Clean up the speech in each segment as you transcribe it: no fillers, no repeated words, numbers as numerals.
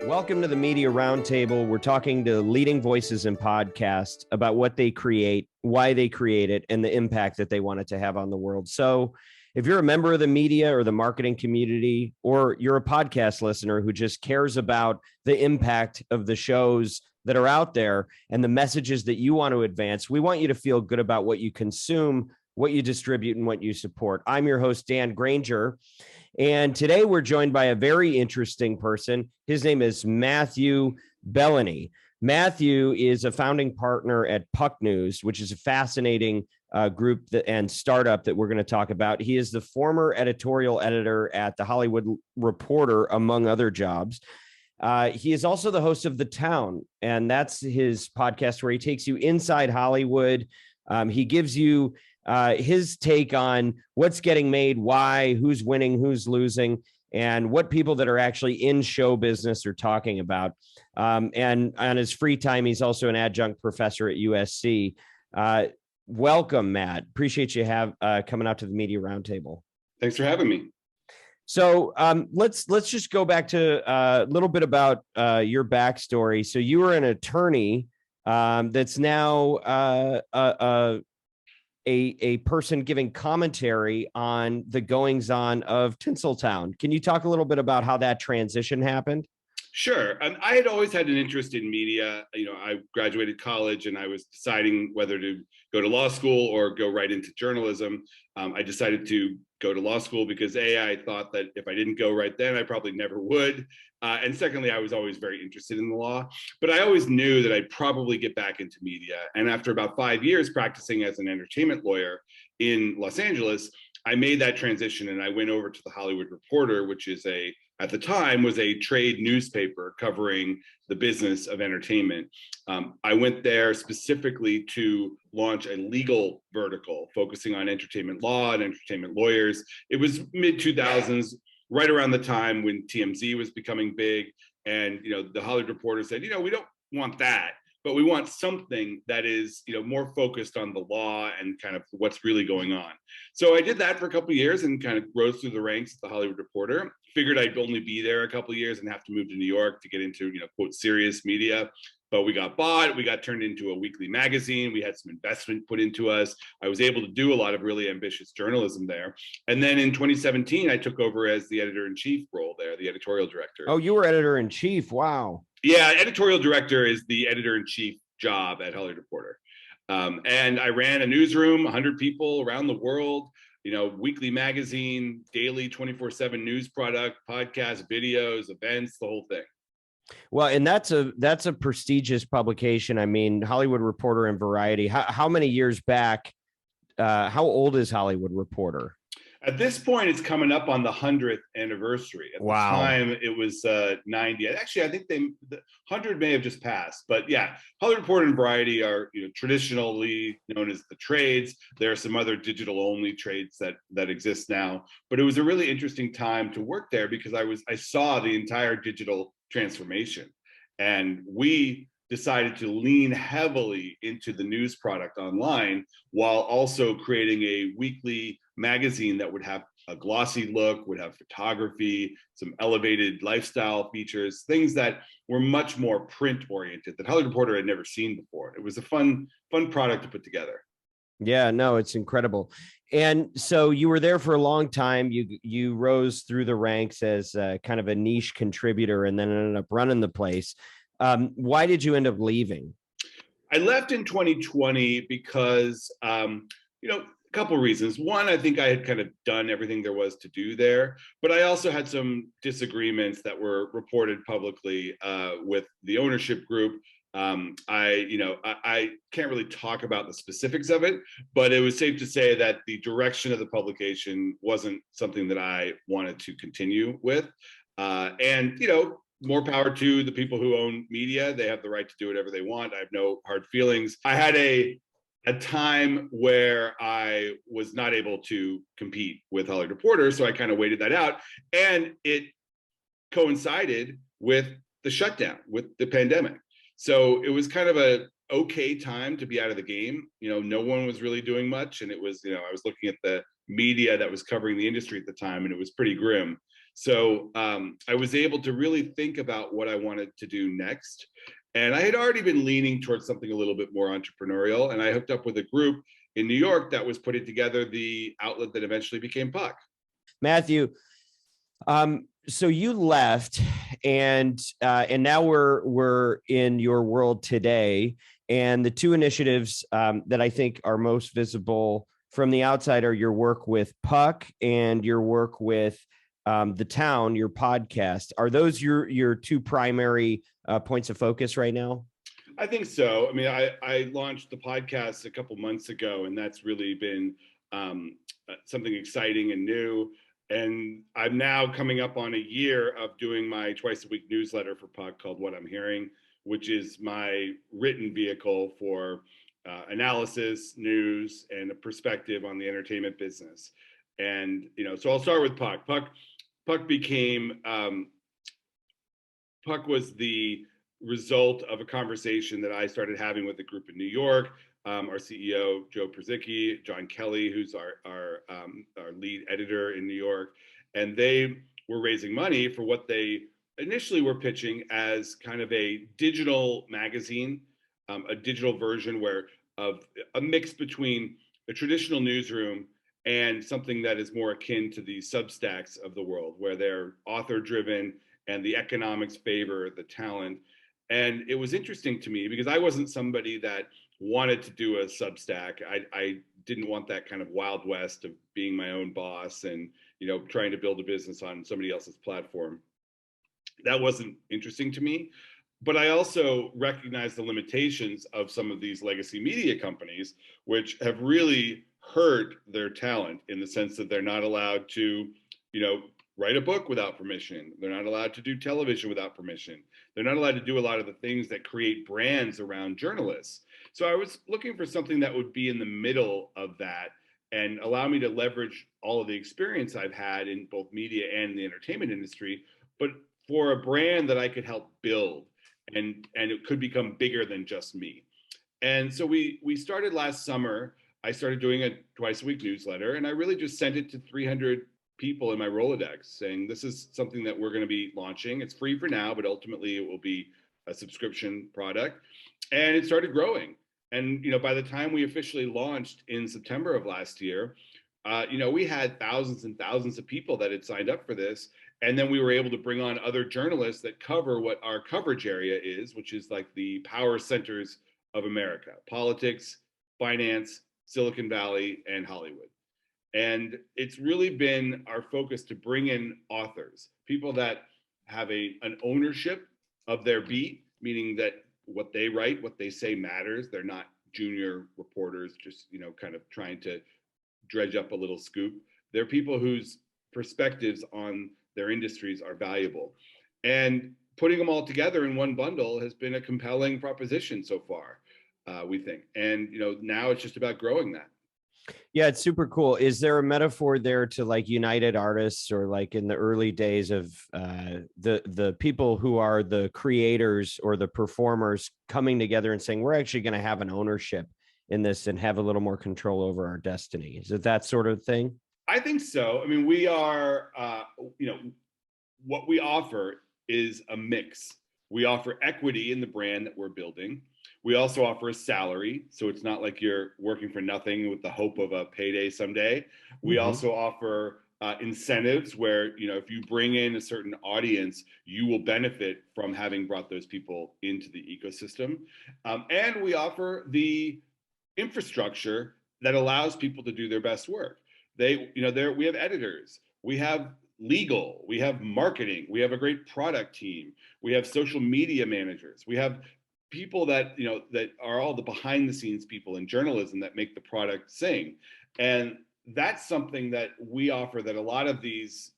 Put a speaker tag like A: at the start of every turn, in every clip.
A: Welcome to the Media Roundtable. We're talking to leading voices in podcasts about what they create, why they create it, and the impact that they want it to have on the world. So if you're a member of the media or the marketing community, or you're a podcast listener who just cares about the impact of the shows that are out there and the messages that you want to advance, we want you to feel good about what you consume, what you distribute, and what you support. I'm your host, Dan Granger. And today we're joined by a very interesting person. His name is Matthew Belloni. Matthew is a founding partner at Puck News, which is a fascinating group and startup that we're going to talk about. He is the former editorial editor at The Hollywood Reporter, among other jobs. He is also the host of The Town, and that's his podcast where he takes you inside Hollywood. He gives you his take on what's getting made, why, who's winning, who's losing, and what people that are actually in show business are talking about. And on his free time, he's also an adjunct professor at USC. Welcome, Matt. Appreciate you coming out to the Media Roundtable.
B: Thanks for having me.
A: So let's just go back to a little bit about your backstory. So you were an attorney that's now a person giving commentary on the goings-on of Tinseltown. Can you talk a little bit about how that transition happened?
B: Sure. I had always had an interest in media. I graduated college and I was deciding whether to go to law school or go right into journalism. I decided to go to law school because I thought that if I didn't go right then, I probably never would. And secondly, I was always very interested in the law, but I always knew that I'd probably get back into media. And after about 5 years practicing as an entertainment lawyer in Los Angeles, I made that transition and I went over to the Hollywood Reporter, which is at the time was a trade newspaper covering the business of entertainment. I went there specifically to launch a legal vertical focusing on entertainment law and entertainment lawyers. It was mid-2000s, right around the time when TMZ was becoming big. And, the Hollywood Reporter said, we don't want that, but we want something that is, more focused on the law and kind of what's really going on. So I did that for a couple of years and kind of rose through the ranks at the Hollywood Reporter. Figured I'd only be there a couple of years and have to move to New York to get into, quote, serious media. But we got bought, we got turned into a weekly magazine. We had some investment put into us. I was able to do a lot of really ambitious journalism there. And then in 2017, I took over as the editor-in-chief role there, the editorial director.
A: Oh, you were editor-in-chief. Wow.
B: Yeah, editorial director is the editor-in-chief job at Hollywood Reporter. And I ran a newsroom, 100 people around the world, weekly magazine, daily 24/7 news product, podcast, videos, events, the whole thing.
A: Well, and that's a prestigious publication. I mean, Hollywood Reporter and Variety. How many years back? How old is Hollywood Reporter?
B: At this point, it's coming up on the 100th anniversary. At the time, it was 90. Actually, I think the 100 may have just passed. But yeah, Hollywood Reporter and Variety are traditionally known as the trades. There are some other digital-only trades that exist now. But it was a really interesting time to work there because I saw the entire digital transformation, and we decided to lean heavily into the news product online while also creating a weekly magazine that would have a glossy look, would have photography, some elevated lifestyle features, things that were much more print oriented that Hollywood Reporter had never seen before. It was a fun product to put together.
A: Yeah, no, it's incredible. And so you were there for a long time. You rose through the ranks as kind of a niche contributor and then ended up running the place. Why did you end up leaving?
B: I left in 2020 because, a couple of reasons. One, I think I had kind of done everything there was to do there, but I also had some disagreements that were reported publicly with the ownership group. I can't really talk about the specifics of it, but it was safe to say that the direction of the publication wasn't something that I wanted to continue with. And more power to the people who own media. They have the right to do whatever they want. I have no hard feelings. I had a time where I was not able to compete with Hollywood Reporter, so I kind of waited that out. And it coincided with the shutdown, with the pandemic. So it was kind of a okay time to be out of the game. No one was really doing much, and it was, I was looking at the media that was covering the industry at the time, and it was pretty grim. So I was able to really think about what I wanted to do next. And I had already been leaning towards something a little bit more entrepreneurial, and I hooked up with a group in New York that was putting together the outlet that eventually became Puck.
A: Matthew, so you left, and now we're in your world today, and the two initiatives that I think are most visible from the outside are your work with Puck and your work with The Town, your podcast. Are those your two primary points of focus right now?
B: I think so. I mean, I launched the podcast a couple months ago, and that's really been something exciting and new. And I'm now coming up on a year of doing my twice a week newsletter for Puck called What I'm Hearing, which is my written vehicle for analysis, news, and a perspective on the entertainment business. And so I'll start with Puck. Puck became Puck was the result of a conversation that I started having with a group in New York. Our CEO, Joe Przicki, John Kelly, who's our lead editor in New York, and they were raising money for what they initially were pitching as kind of a digital magazine, a digital version of a mix between a traditional newsroom and something that is more akin to the Substacks of the world, where they're author driven and the economics favor the talent. And it was interesting to me because I wasn't somebody that wanted to do a Substack. I didn't want that kind of Wild West of being my own boss and trying to build a business on somebody else's platform. That wasn't interesting to me. But I also recognize the limitations of some of these legacy media companies, which have really hurt their talent in the sense that they're not allowed to, write a book without permission. They're not allowed to do television without permission. They're not allowed to do a lot of the things that create brands around journalists. So I was looking for something that would be in the middle of that and allow me to leverage all of the experience I've had in both media and the entertainment industry, but for a brand that I could help build and it could become bigger than just me. And so we started last summer. I started doing a twice a week newsletter, and I really just sent it to 300 people in my Rolodex saying, this is something that we're going to be launching. It's free for now, but ultimately it will be a subscription product. And it started growing. And, by the time we officially launched in September of last year, we had thousands and thousands of people that had signed up for this. And then we were able to bring on other journalists that cover what our coverage area is, which is like the power centers of America: politics, finance, Silicon Valley, and Hollywood. And it's really been our focus to bring in authors, people that have an ownership of their beat, meaning that what they write, what they say matters. They're not junior reporters just, kind of trying to dredge up a little scoop. They're people whose perspectives on their industries are valuable. And putting them all together in one bundle has been a compelling proposition so far, we think. And, now it's just about growing that.
A: Yeah, it's super cool. Is there a metaphor there to like United Artists, or like in the early days of the people who are the creators or the performers coming together and saying, we're actually going to have an ownership in this and have a little more control over our destiny? Is it that sort of thing?
B: I think so. I mean, we are, what we offer is a mix. We offer equity in the brand that we're building. We also offer a salary, so it's not like you're working for nothing with the hope of a payday someday. We also offer incentives where, if you bring in a certain audience, you will benefit from having brought those people into the ecosystem. And we offer the infrastructure that allows people to do their best work. We have editors, we have legal, we have marketing, we have a great product team, we have social media managers, we have people that that are all the behind the scenes people in journalism that make the product sing. And that's something that we offer that a lot of these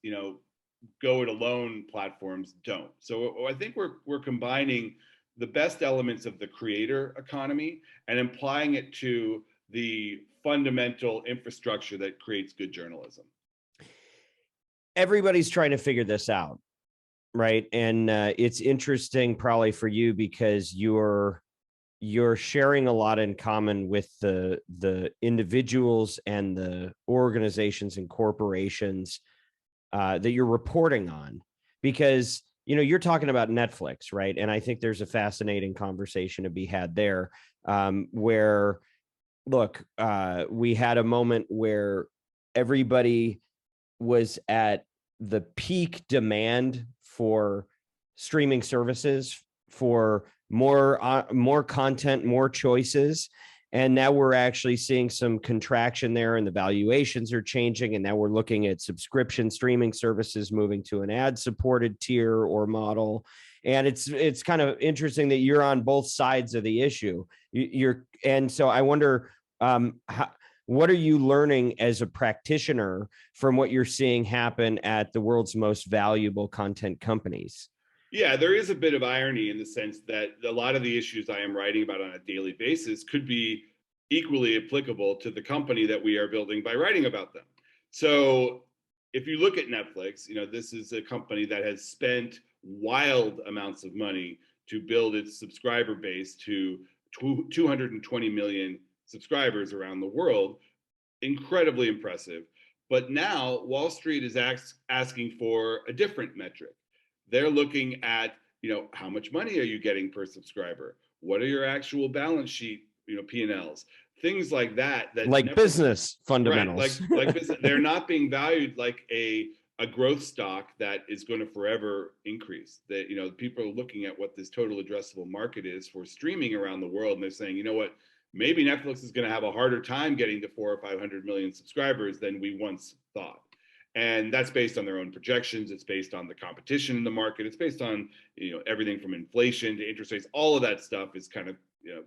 B: go it alone platforms don't. So I think we're combining the best elements of the creator economy and applying it to the fundamental infrastructure that creates good journalism.
A: Everybody's trying to figure this out, right? And it's interesting probably for you because you're you're sharing a lot in common with the individuals and the organizations and corporations that you're reporting on, because you're talking about Netflix, right? And I think there's a fascinating conversation to be had there, where look, we had a moment where everybody was at the peak demand for streaming services, for more content, more choices. And now we're actually seeing some contraction there, and the valuations are changing. And now we're looking at subscription streaming services moving to an ad-supported tier or model. And it's kind of interesting that you're on both sides of the issue. And so I wonder, what are you learning as a practitioner from what you're seeing happen at the world's most valuable content companies?
B: Yeah, there is a bit of irony in the sense that a lot of the issues I am writing about on a daily basis could be equally applicable to the company that we are building by writing about them. So if you look at Netflix, this is a company that has spent wild amounts of money to build its subscriber base to 220 million subscribers around the world. Incredibly impressive. But now Wall Street is asking for a different metric. They're looking at, how much money are you getting per subscriber? What are your actual balance sheet, P&Ls, things like that.
A: Like Netflix, business fundamentals.
B: Right, like business, they're not being valued like a growth stock that is going to forever increase. That people are looking at what this total addressable market is for streaming around the world, and they're saying, what, maybe Netflix is going to have a harder time getting to 400 or 500 million subscribers than we once thought. And that's based on their own projections. It's based on the competition in the market. It's based on everything from inflation to interest rates. All of that stuff is kind of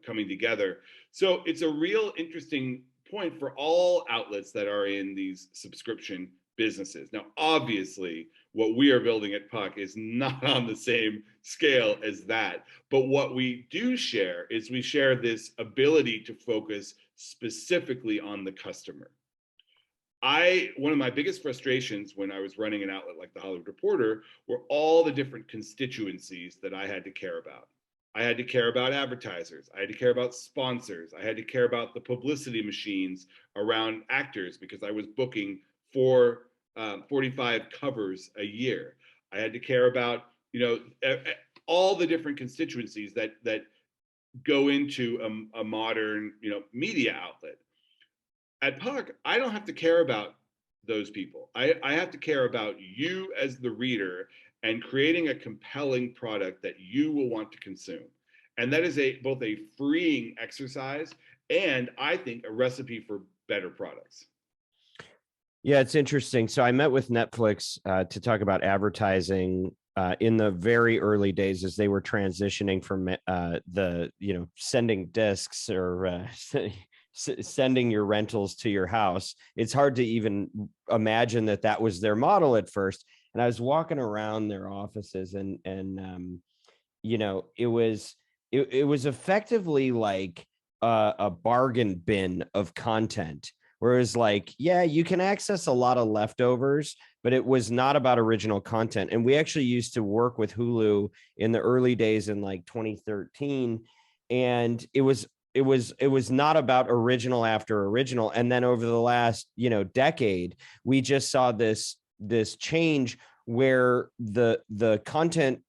B: coming together. So it's a real interesting point for all outlets that are in these subscription businesses. Now, obviously, what we are building at Puck is not on the same scale as that. But what we do share is we share this ability to focus specifically on the customer. One of my biggest frustrations when I was running an outlet like the Hollywood Reporter were all the different constituencies that I had to care about. I had to care about advertisers. I had to care about sponsors. I had to care about the publicity machines around actors because I was booking 45 covers a year. I had to care about, all the different constituencies that go into a modern, media outlet. At Puck, I don't have to care about those people. I have to care about you as the reader and creating a compelling product that you will want to consume. And that is both a freeing exercise and, I think, a recipe for better products.
A: Yeah, it's interesting. So I met with Netflix to talk about advertising in the very early days as they were transitioning from the sending discs or sending your rentals to your house. It's hard to even imagine that was their model at first. And I was walking around their offices, and it was effectively like a bargain bin of content. Whereas, like, yeah, you can access a lot of leftovers, but it was not about original content. And we actually used to work with Hulu in the early days in like 2013, and it was not about original after original. And then over the last decade, we just saw this change where the content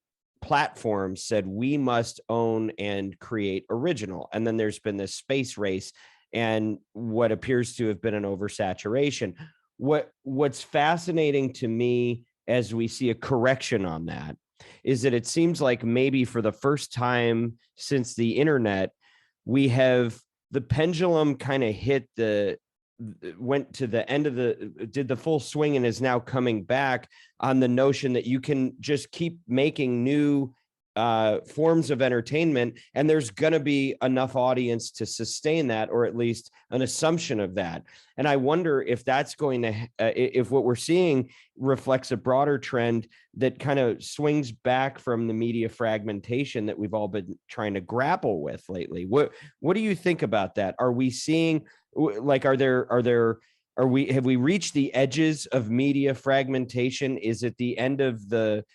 A: platforms said we must own and create original, and then there's been this space race and what appears to have been an oversaturation. What's fascinating to me as we see a correction on that is that it seems like maybe for the first time since the internet, we have the pendulum kind of went to the end of did the full swing and is now coming back on the notion that you can just keep making new forms of entertainment, and there's going to be enough audience to sustain that, or at least an assumption of that. And I wonder if that's going to, if what we're seeing reflects a broader trend that kind of swings back from the media fragmentation that we've all been trying to grapple with lately. What do you think about that? Are we seeing, like, have we reached the edges of media fragmentation? Is it the end of the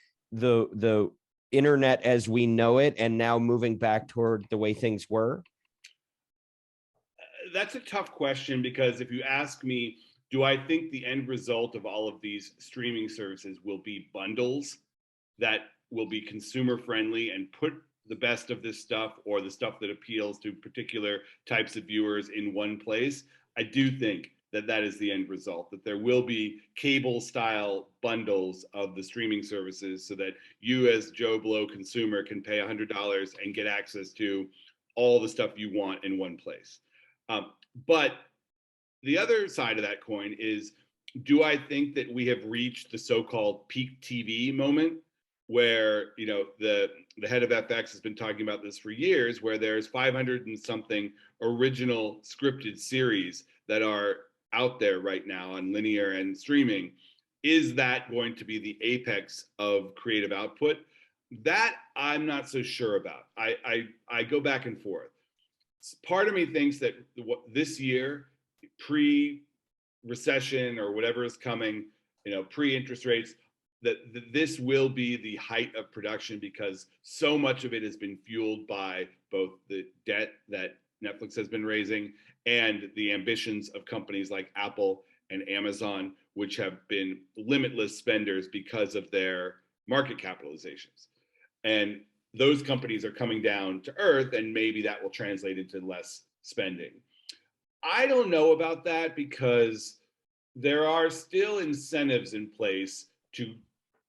A: internet as we know it and now moving back toward the way things were?
B: That's a tough question, because if you ask me, do I think the end result of all of these streaming services will be bundles that will be consumer friendly and put the best of this stuff, or the stuff that appeals to particular types of viewers, in one place? I do think that that is the end result, that there will be cable style bundles of the streaming services, so that you as Joe Blow consumer can pay $100 and get access to all the stuff you want in one place. But the other side of that coin is, do I think that we have reached the so-called peak TV moment, where, you know, the head of FX has been talking about this for years, where there's 500 and something original scripted series that are out there right now on linear and streaming? Is that going to be the apex of creative output? That I'm not so sure about. I go back and forth. Part of me thinks that this year, pre-recession or whatever is coming, you know, pre-interest rates, that this will be the height of production, because so much of it has been fueled by both the debt that Netflix has been raising and the ambitions of companies like Apple and Amazon, which have been limitless spenders because of their market capitalizations. And those companies are coming down to earth, and maybe that will translate into less spending. I don't know about that, because there are still incentives in place to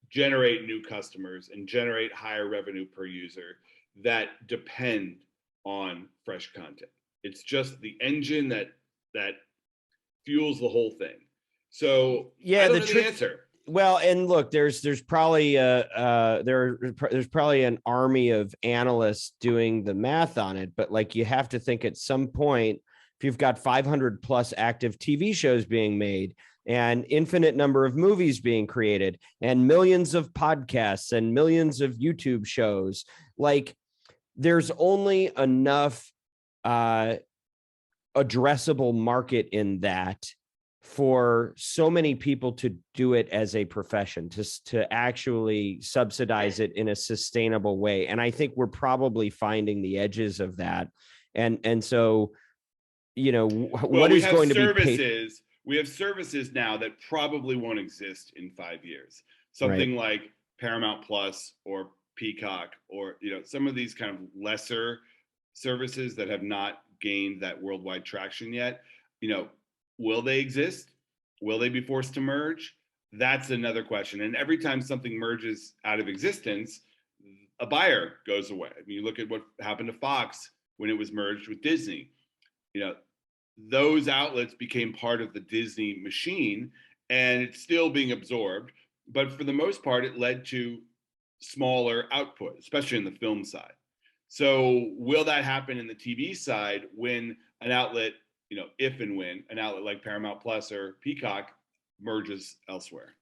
B: generate new customers and generate higher revenue per user that depend on fresh content. It's just the engine that fuels the whole thing. So
A: Yeah,
B: I don't know the answer.
A: Well, and look, there's probably there's probably an army of analysts doing the math on it, but like, you have to think at some point, if you've got 500 plus active TV shows being made, and infinite number of movies being created, and millions of podcasts and millions of YouTube shows, like, there's only enough addressable market in that for so many people to do it as a profession, to actually subsidize it in a sustainable way. And I think we're probably finding the edges of that. And so, you know, what is going to be paid?
B: We have services now that probably won't exist in 5 years. Something
A: Right.
B: like Paramount Plus or Peacock, or, you know, some of these kind of lesser services that have not gained that worldwide traction yet. You know, will they exist? Will they be forced to merge? That's another question. And every time something merges out of existence, a buyer goes away. I mean, you look at what happened to Fox when it was merged with Disney. You know, those outlets became part of the Disney machine, and it's still being absorbed. But for the most part, it led to smaller output, especially in the film side. So will that happen in the TV side when an outlet, you know, if and when an outlet like Paramount Plus or Peacock merges elsewhere?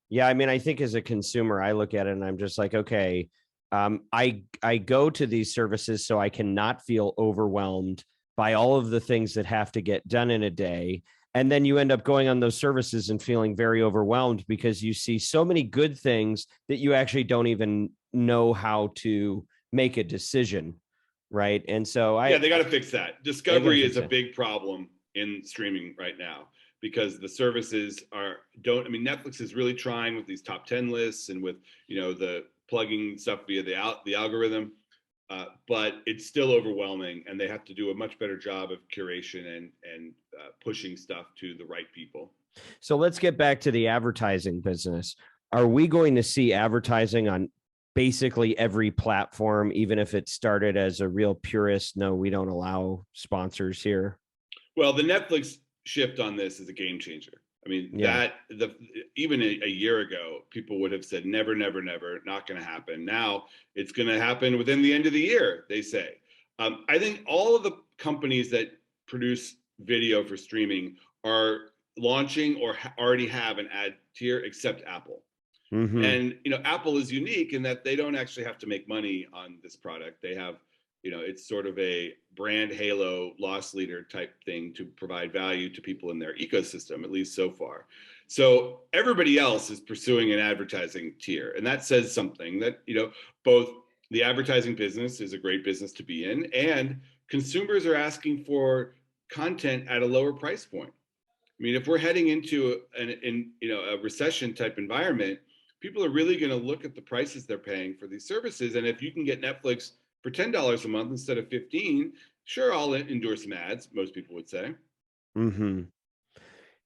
A: Yeah, I mean, I think as a consumer, I look at it and I'm just like, okay, I go to these services so I cannot feel overwhelmed by all of the things that have to get done in a day. And then you end up going on those services and feeling very overwhelmed because you see so many good things that you actually don't even know how to make a decision. Right. And so
B: yeah, they got to fix that. Discovery is a big problem in streaming right now, because the services I mean, Netflix is really trying with these top 10 lists and with, you know, the plugging stuff via the algorithm, but it's still overwhelming, and they have to do a much better job of curation and pushing stuff to the right people.
A: So let's get back to the advertising business. Are we going to see advertising on basically every platform, even if it started as a real purist, no, we don't allow sponsors here?
B: Well, the Netflix shift on this is a game changer. I mean, even a year ago, people would have said never, never, never, not going to happen. Now it's going to happen within the end of the year, they say. I think all of the companies that produce video for streaming are launching or already have an ad tier, except Apple.
A: Mm-hmm.
B: And, you know, Apple is unique in that they don't actually have to make money on this product. They have, you know, it's sort of a brand halo loss leader type thing to provide value to people in their ecosystem, at least so far. So everybody else is pursuing an advertising tier. And that says something that, both the advertising business is a great business to be in, and consumers are asking for content at a lower price point. I mean, if we're heading into a recession type environment, people are really going to look at the prices they're paying for these services. And if you can get Netflix for $10 a month instead of 15, sure, I'll endure some ads, most people would say.
A: Mm-hmm.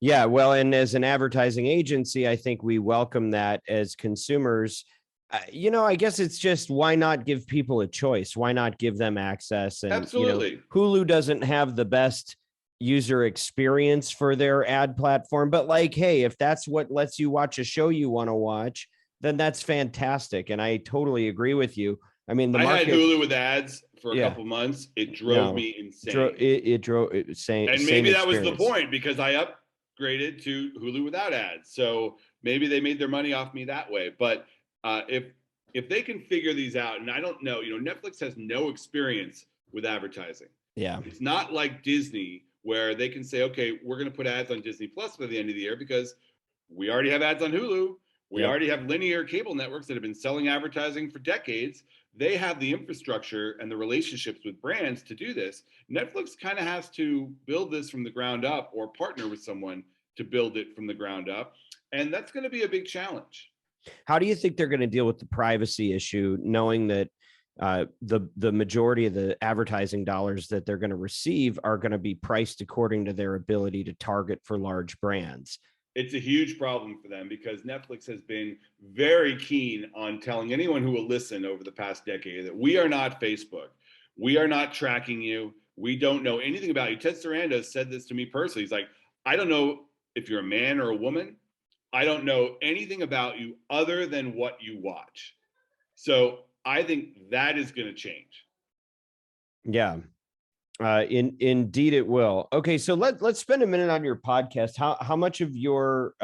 A: Yeah, well, and as an advertising agency, I think we welcome that as consumers. I guess it's just, why not give people a choice? Why not give them access? And,
B: Absolutely.
A: Hulu doesn't have the best user experience for their ad platform, but like, hey, if that's what lets you watch a show you want to watch, then that's fantastic. And I totally agree with you. I mean, the market.
B: I had Hulu with ads for a couple months. It drove me insane.
A: It drove same.
B: And maybe that was the point, because I upgraded to Hulu without ads. So maybe they made their money off me that way. But if they can figure these out, and I don't know, Netflix has no experience with advertising.
A: Yeah,
B: it's not like Disney, where they can say, okay, we're going to put ads on Disney Plus by the end of the year because we already have ads on Hulu. We already have linear cable networks that have been selling advertising for decades. They have the infrastructure and the relationships with brands to do this. Netflix kind of has to build this from the ground up, or partner with someone to build it from the ground up. And that's going to be a big challenge.
A: How do you think they're going to deal with the privacy issue, knowing that the majority of the advertising dollars that they're going to receive are going to be priced according to their ability to target for large brands?
B: It's a huge problem for them, because Netflix has been very keen on telling anyone who will listen over the past decade that we are not Facebook. We are not tracking you. We don't know anything about you. Ted Sarandos said this to me personally. He's like, I don't know if you're a man or a woman. I don't know anything about you other than what you watch. So I think that is going to change.
A: Yeah. Indeed it will. Okay, so let's spend a minute on your podcast. How much of your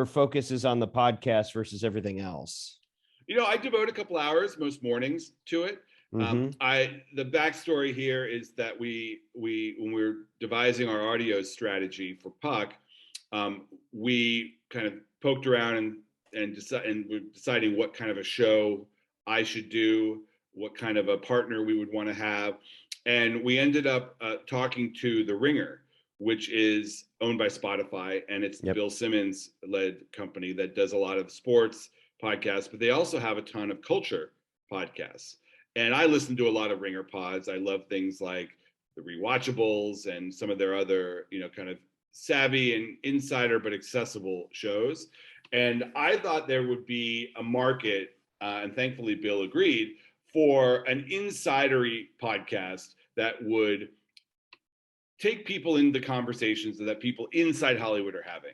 A: focus is on the podcast versus everything else?
B: I devote a couple hours most mornings to it.
A: Mm-hmm.
B: The backstory here is that we when we're devising our audio strategy for Puck, we kind of poked around and we're deciding what kind of a show I should do, what kind of a partner we would want to have. And we ended up talking to The Ringer, which is owned by Spotify, and it's the Bill Simmons led company that does a lot of sports podcasts, but they also have a ton of culture podcasts. And I listen to a lot of Ringer pods. I love things like the Rewatchables and some of their other, kind of savvy and insider but accessible shows. And I thought there would be a market, and thankfully Bill agreed, for an insidery podcast that would take people into the conversations that people inside Hollywood are having.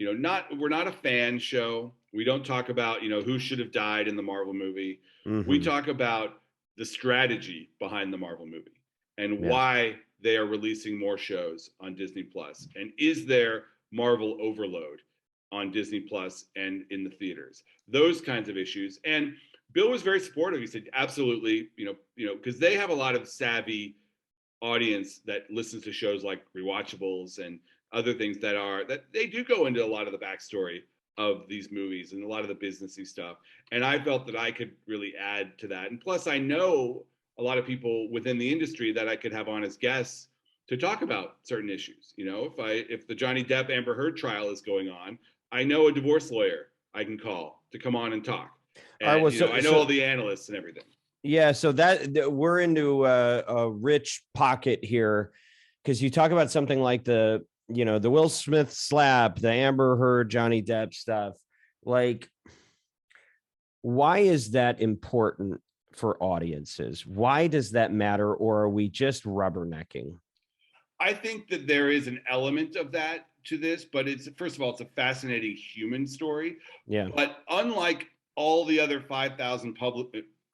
B: We're not a fan show. We don't talk about, who should have died in the Marvel movie. Mm-hmm. We talk about the strategy behind the Marvel movie and why they are releasing more shows on Disney Plus. And is there Marvel overload on Disney Plus and in the theaters? Those kinds of issues. And Bill was very supportive. He said, absolutely, because they have a lot of savvy audience that listens to shows like Rewatchables and other things that they do go into a lot of the backstory of these movies and a lot of the businessy stuff. And I felt that I could really add to that. And plus, I know a lot of people within the industry that I could have on as guests to talk about certain issues. If the Johnny Depp Amber Heard trial is going on, I know a divorce lawyer I can call to come on and talk. And, I know all the analysts and everything.
A: Yeah, so that we're into a rich pocket here, because you talk about something like the Will Smith slap, the Amber Heard, Johnny Depp stuff. Like, why is that important for audiences? Why does that matter? Or are we just rubbernecking?
B: I think that there is an element of that to this, but first of all, it's a fascinating human story.
A: Yeah.
B: But unlike all the other 5,000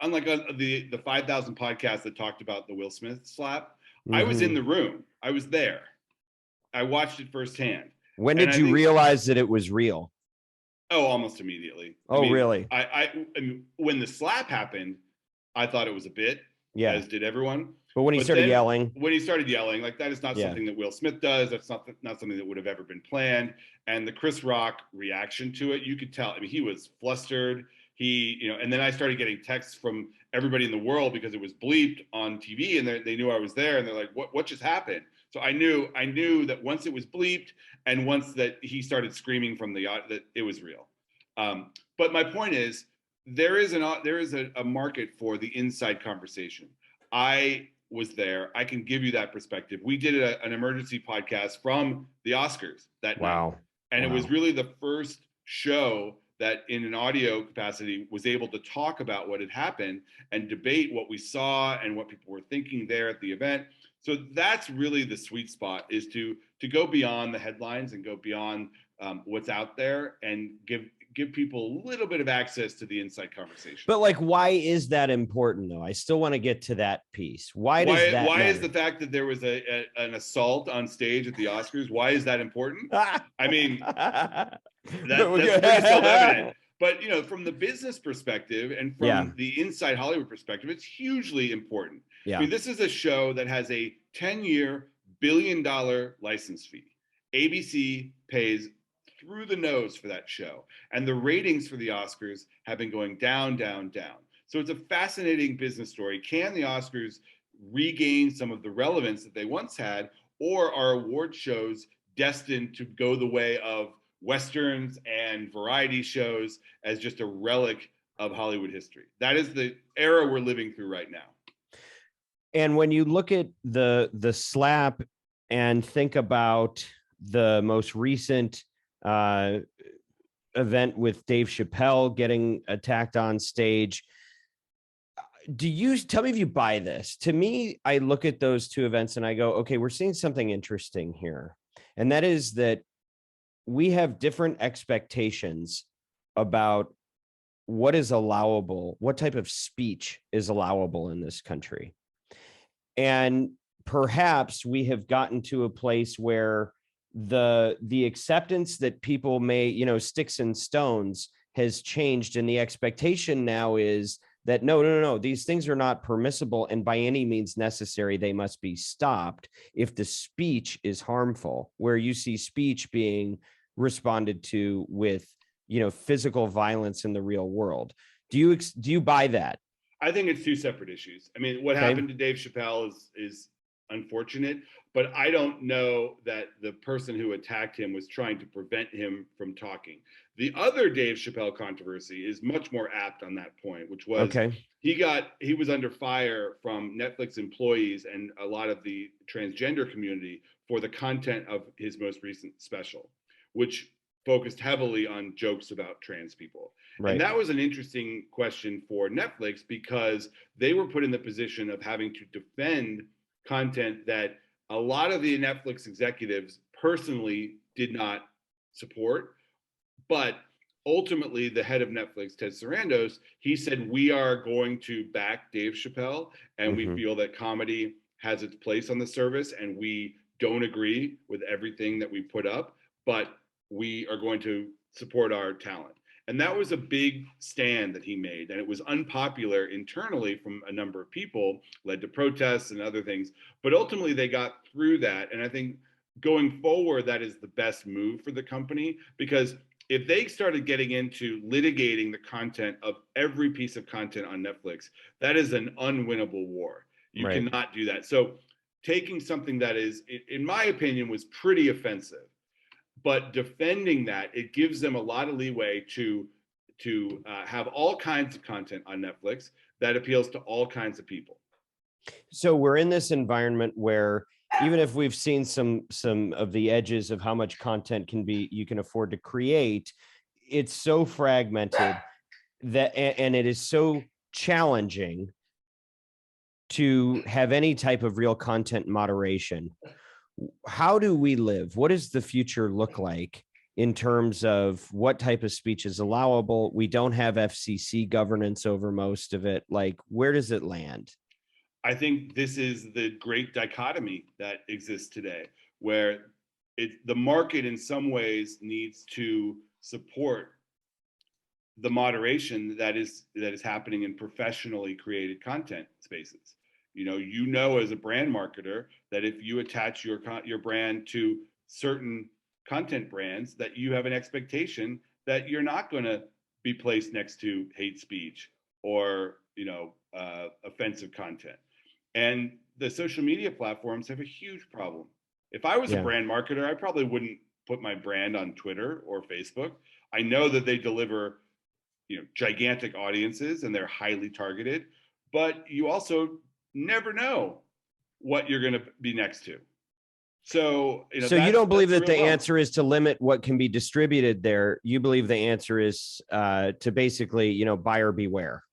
B: unlike the 5,000 podcasts that talked about the Will Smith slap, mm-hmm. I was in the room. I was there. I watched it firsthand.
A: When did you realize that it was real?
B: Oh, almost immediately.
A: Really?
B: I mean, when the slap happened, I thought it was a bit, as did everyone.
A: But when he
B: But
A: started
B: then
A: yelling,
B: when he started yelling, like that is not
A: yeah,
B: something that Will Smith does. That's not something that would have ever been planned. And the Chris Rock reaction to it, you could tell. I mean, he was flustered. And then I started getting texts from everybody in the world because it was bleeped on TV, and they knew I was there, and they're like, "What just happened?" So I knew that once it was bleeped, and once that he started screaming from that it was real. But my point is, there is a market for the inside conversation. I was there. I can give you that perspective. We did an emergency podcast from the Oscars that night.
A: wow,
B: And
A: wow.
B: It was really the first show that in an audio capacity was able to talk about what had happened and debate what we saw and what people were thinking there at the event. So that's really the sweet spot, is to go beyond the headlines and go beyond what's out there and give people a little bit of access to the inside conversation.
A: But like, why is that important though? I still want to get to that piece. Why does that
B: Why
A: matter?
B: is the fact that there was an assault on stage at the Oscars, why is that important? I mean, that's pretty self-evident. But from the business perspective and from the inside Hollywood perspective, it's hugely important.
A: Yeah.
B: I mean, this is a show that has a 10-year billion-dollar license fee. ABC pays through the nose for that show, and the ratings for the Oscars have been going down, down, down. So it's a fascinating business story. Can the Oscars regain some of the relevance that they once had, or are award shows destined to go the way of Westerns and variety shows as just a relic of Hollywood history? That is the era we're living through right now.
A: And when you look at the slap and think about the most recent event with Dave Chappelle getting attacked on stage, do you tell me if you buy this? To me, I look at those two events and I go, okay, we're seeing something interesting here. And that is that we have different expectations about what is allowable, what type of speech is allowable in this country. And perhaps we have gotten to a place where the acceptance that people may, sticks and stones has changed. And the expectation now is that no, these things are not permissible, and by any means necessary, they must be stopped if the speech is harmful, where you see speech being responded to with, physical violence in the real world. Do you buy that?
B: I think it's two separate issues. I mean, what happened to Dave Chappelle is unfortunate, but I don't know that the person who attacked him was trying to prevent him from talking. The other Dave Chappelle controversy is much more apt on that point, which was he was under fire from Netflix employees and a lot of the transgender community for the content of his most recent special, which focused heavily on jokes about trans people. Right. And that was an interesting question for Netflix, because they were put in the position of having to defend content that a lot of the Netflix executives personally did not support. But ultimately, the head of Netflix, Ted Sarandos, he said, we are going to back Dave Chappelle, and we feel that comedy has its place on the service, and we don't agree with everything that we put up, but we are going to support our talent. And that was a big stand that he made. And it was unpopular internally from a number of people, led to protests and other things. But ultimately, they got through that. And I think going forward, that is the best move for the company, because if they started getting into litigating the content of every piece of content on Netflix, that is an unwinnable war. You cannot do that. So taking something that is, in my opinion, was pretty offensive, but defending that, it gives them a lot of leeway to have all kinds of content on Netflix that appeals to all kinds of people.
A: So we're in this environment where, even if we've seen some of the edges of how much content you can afford to create, it's so fragmented that, and it is so challenging to have any type of real content moderation. How do we live? What does the future look like in terms of what type of speech is allowable? We don't have FCC governance over most of it. Like, where does it land?
B: I think this is the great dichotomy that exists today, where the market in some ways needs to support the moderation that is happening in professionally created content spaces. You know as a brand marketer that if you attach your brand to certain content brands, that you have an expectation that you're not going to be placed next to hate speech or offensive content. And the social media platforms have a huge problem. If I was a brand marketer, I probably wouldn't put my brand on Twitter or Facebook. I know that they deliver gigantic audiences and they're highly targeted, but you also never know what you're going to be next to. So
A: you don't believe that the answer is to limit what can be distributed there. You believe the answer is to basically buyer beware.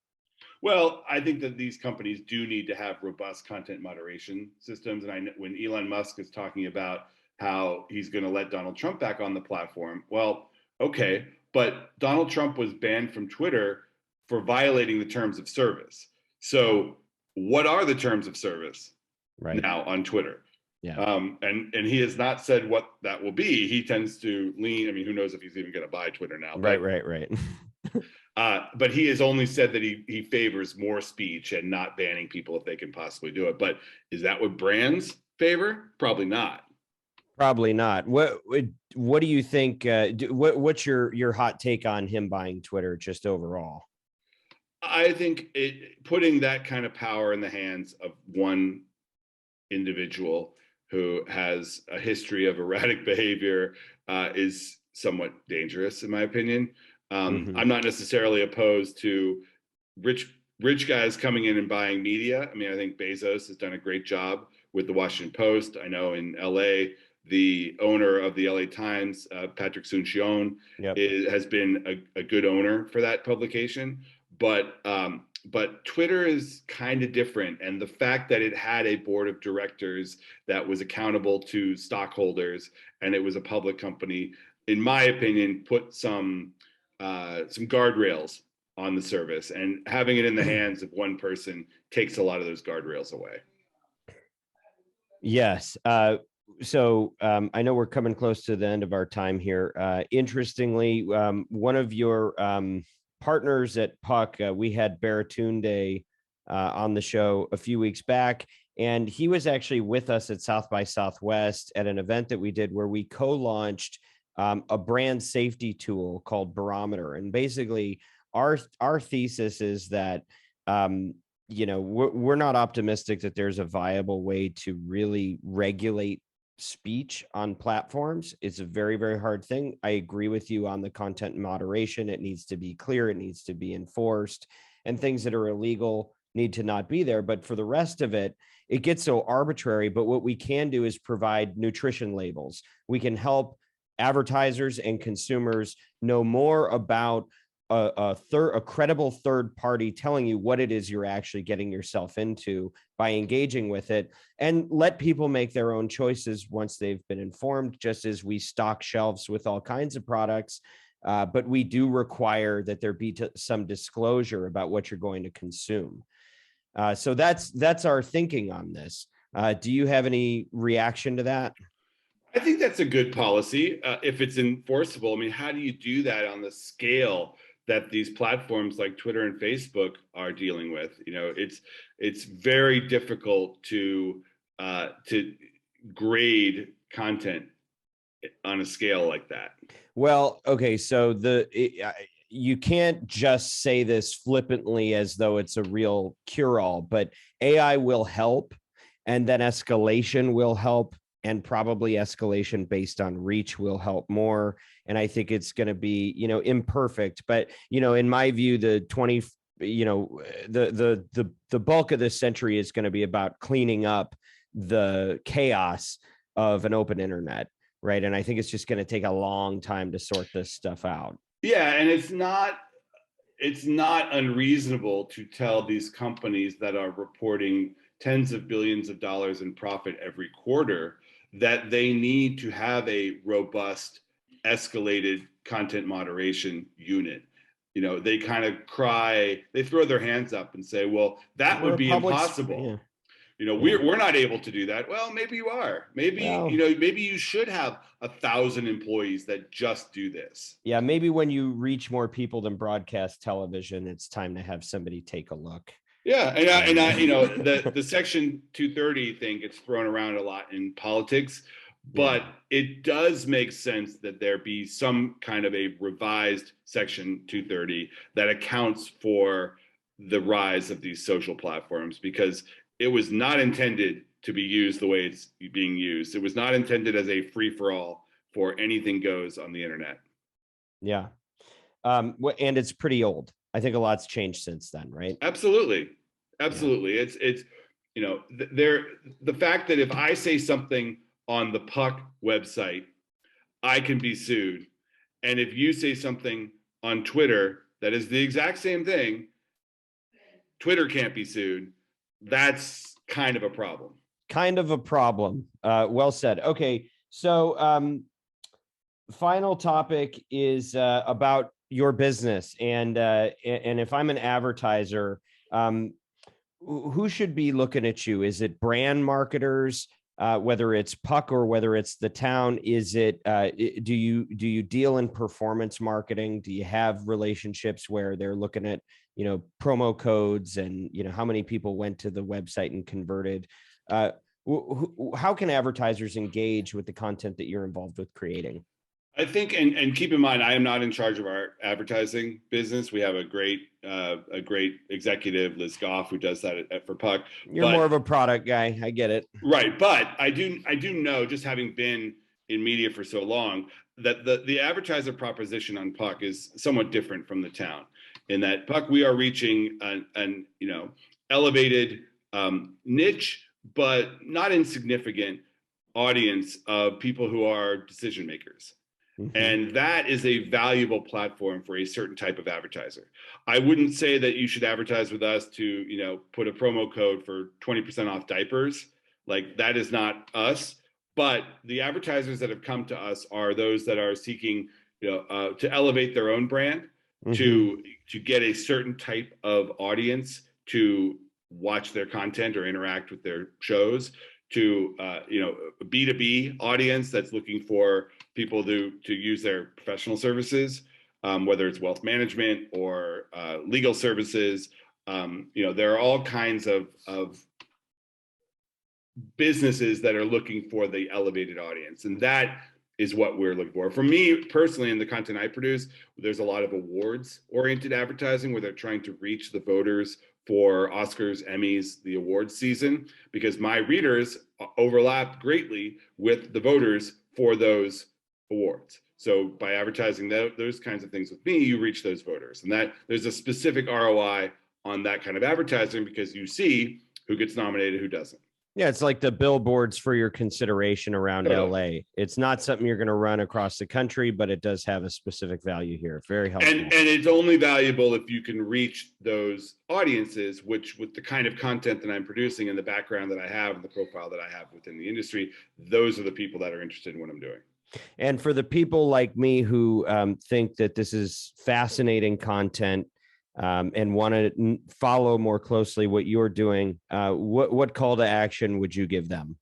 B: Well, I think that these companies do need to have robust content moderation systems. And when Elon Musk is talking about how he's going to let Donald Trump back on the platform, well, okay, but Donald Trump was banned from Twitter for violating the terms of service. So what are the terms of service now on Twitter?
A: Yeah.
B: And he has not said what that will be. He tends to lean. I mean, who knows if he's even going to buy Twitter now?
A: Right.
B: But he has only said that he favors more speech and not banning people if they can possibly do it. But is that what brands favor? Probably not.
A: Probably not. What do you think? What's your hot take on him buying Twitter just overall?
B: I think putting that kind of power in the hands of one individual who has a history of erratic behavior is somewhat dangerous, in my opinion. I'm not necessarily opposed to rich guys coming in and buying media. I mean, I think Bezos has done a great job with the Washington Post. I know in LA, the owner of the LA Times, Patrick Soon-Shiong, has been a good owner for that publication. But Twitter is kind of different. And the fact that it had a board of directors that was accountable to stockholders and it was a public company, in my opinion, put some guardrails on the service, and having it in the hands of one person takes a lot of those guardrails away.
A: Yes. So I know we're coming close to the end of our time here. Interestingly, one of your partners at Puck, we had Baratunde on the show a few weeks back, and he was actually with us at South by Southwest at an event that we did where we co-launched a brand safety tool called Barometer. And basically our thesis is that, we're not optimistic that there's a viable way to really regulate speech on platforms. It's a very, very hard thing. I agree with you on the content moderation. It needs to be clear. It needs to be enforced, and things that are illegal need to not be there. But for the rest of it, it gets so arbitrary. But what we can do is provide nutrition labels. We can help advertisers and consumers know more about a credible third party telling you what it is you're actually getting yourself into by engaging with it, and let people make their own choices once they've been informed, just as we stock shelves with all kinds of products. But we do require that there be some disclosure about what you're going to consume. So that's our thinking on this. Do you have any reaction to that?
B: I think that's a good policy if it's enforceable. I mean, how do you do that on the scale that these platforms like Twitter and Facebook are dealing with? It's very difficult to grade content on a scale like that.
A: Well, okay, so you can't just say this flippantly as though it's a real cure-all, but AI will help, and then escalation will help, and probably escalation based on reach will help more. And I think it's going to be, imperfect, but, in my view, the bulk of this century is going to be about cleaning up the chaos of an open internet. Right. And I think it's just going to take a long time to sort this stuff out.
B: Yeah. And it's not unreasonable to tell these companies that are reporting tens of billions of dollars in profit every quarter that they need to have a robust, escalated content moderation unit. They kind of they throw their hands up and say, well, that would be impossible. Yeah. We're not able to do that. Well, maybe you are. Maybe, maybe you should have 1,000 employees that just do this.
A: Yeah. Maybe when you reach more people than broadcast television, it's time to have somebody take a look.
B: Yeah, the Section 230 thing gets thrown around a lot in politics, but it does make sense that there be some kind of a revised Section 230 that accounts for the rise of these social platforms, because it was not intended to be used the way it's being used. It was not intended as a free-for-all for anything goes on the internet.
A: Yeah. And it's pretty old. I think a lot's changed since then, right?
B: Absolutely. It's the fact that if I say something on the Puck website, I can be sued. And if you say something on Twitter that is the exact same thing, Twitter can't be sued. That's kind of a problem.
A: Kind of a problem. Well said. Okay. So final topic is about your business. And if I'm an advertiser, who should be looking at you? Is it brand marketers, whether it's Puck or whether it's the town? Is it do you deal in performance marketing? Do you have relationships where they're looking at promo codes and how many people went to the website and converted? How can advertisers engage with the content that you're involved with creating?
B: I think, and keep in mind, I am not in charge of our advertising business. We have a great executive, Liz Goff, who does that for Puck.
A: You're more of a product guy. I get it.
B: Right, but I do know, just having been in media for so long, that the advertiser proposition on Puck is somewhat different from the town. In that Puck, we are reaching an elevated niche, but not insignificant audience of people who are decision makers. Mm-hmm. And that is a valuable platform for a certain type of advertiser. I wouldn't say that you should advertise with us to, put a promo code for 20% off diapers. Like, that is not us. But the advertisers that have come to us are those that are seeking, to elevate their own brand, mm-hmm. to get a certain type of audience to watch their content or interact with their shows, to a B2B audience that's looking for people to use their professional services, whether it's wealth management or legal services. There are all kinds of businesses that are looking for the elevated audience, and that is what we're looking for. For me personally, in the content I produce, there's a lot of awards-oriented advertising where they're trying to reach the voters for Oscars, Emmys, the awards season, because my readers overlap greatly with the voters for those awards. So by advertising those kinds of things with me, you reach those voters, and that there's a specific ROI on that kind of advertising, because you see who gets nominated, who doesn't.
A: Yeah, it's like the billboards for your consideration around LA. It's not something you're going to run across the country, but it does have a specific value here. Very helpful.
B: And it's only valuable if you can reach those audiences, which, with the kind of content that I'm producing and the background that I have and the profile that I have within the industry, those are the people that are interested in what I'm doing.
A: And for the people like me who think that this is fascinating content, and want to follow more closely what you're doing, what call to action would you give them?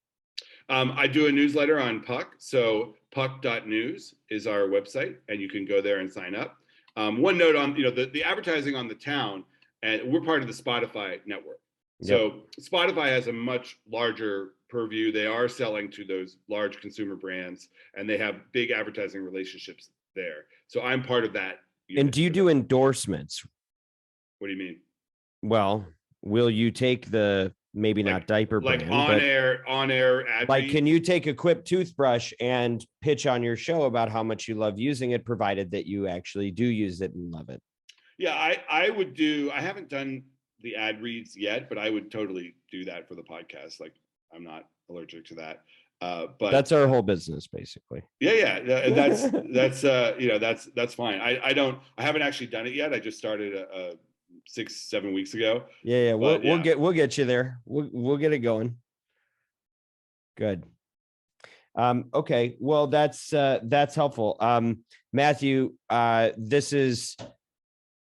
B: I do a newsletter on Puck. So puck.news is our website, and you can go there and sign up. One note on the advertising on the town, and we're part of the Spotify network. So Spotify has a much larger purview. They are selling to those large consumer brands, and they have big advertising relationships there. So I'm part of that.
A: And do you do endorsements?
B: What do you mean?
A: Well, will you take the maybe not diaper brand,
B: on air ad
A: like read? Can you take a Quip toothbrush and pitch on your show about how much you love using it, provided that you actually do use it and love it?
B: Yeah, I would do. I haven't done the ad reads yet, but I would totally do that for the podcast. Like, I'm not allergic to that. But
A: that's our whole business, basically.
B: Yeah. That's fine. I haven't actually done it yet. I just started 6-7 weeks ago.
A: Yeah. We'll get you there. We'll get it going. Good. Okay. Well, that's helpful. Matthew, this is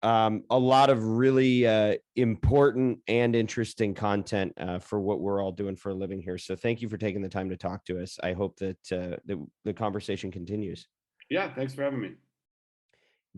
A: a lot of really important and interesting content for what we're all doing for a living here. So thank you for taking the time to talk to us. I hope that the conversation continues.
B: Yeah. Thanks for having me.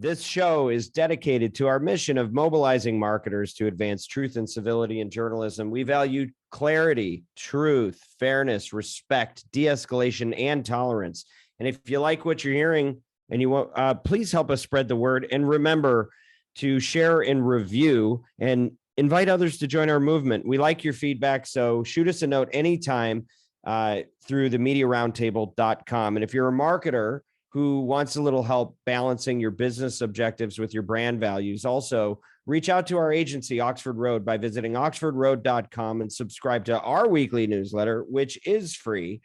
A: This show is dedicated to our mission of mobilizing marketers to advance truth and civility in journalism. We value clarity, truth, fairness, respect, de-escalation, and tolerance. And if you like what you're hearing and you want, please help us spread the word. And remember to share and review and invite others to join our movement. We like your feedback, so shoot us a note anytime through the mediaroundtable.com. And if you're a marketer who wants a little help balancing your business objectives with your brand values, also reach out to our agency, Oxford Road, by visiting oxfordroad.com and subscribe to our weekly newsletter, which is free.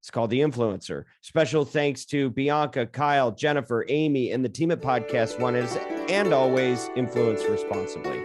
A: It's called The Influencer. Special thanks to Bianca, Kyle, Jennifer, Amy, and the team at Podcast One, and always influence responsibly.